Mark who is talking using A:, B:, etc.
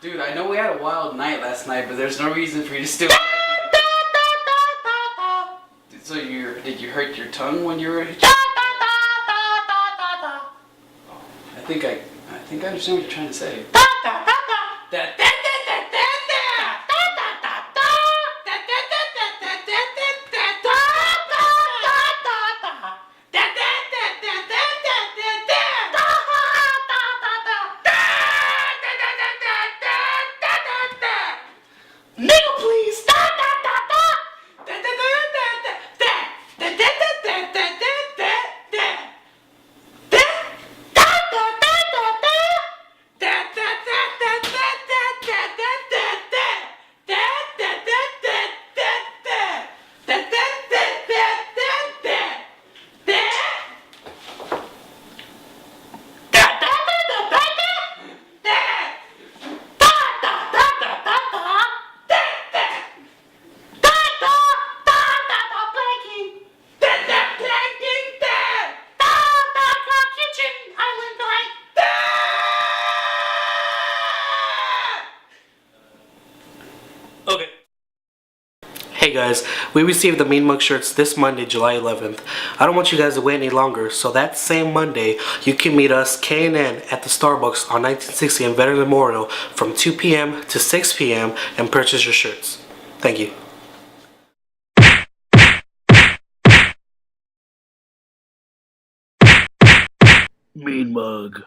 A: Dude, I know we had a wild night last night, but there's no reason for you to still. So did you hurt your tongue when you were? I think I understand what you're trying to say.
B: Nigga, please. Okay. Hey guys, we received the Mean Mug shirts this Monday, July 11th. I don't want you guys to wait any longer, so that same Monday, you can meet us, K&N, at the Starbucks on 1960 and Veteran Memorial from 2 p.m. to 6 p.m. and purchase your shirts. Thank you. Mean Mug.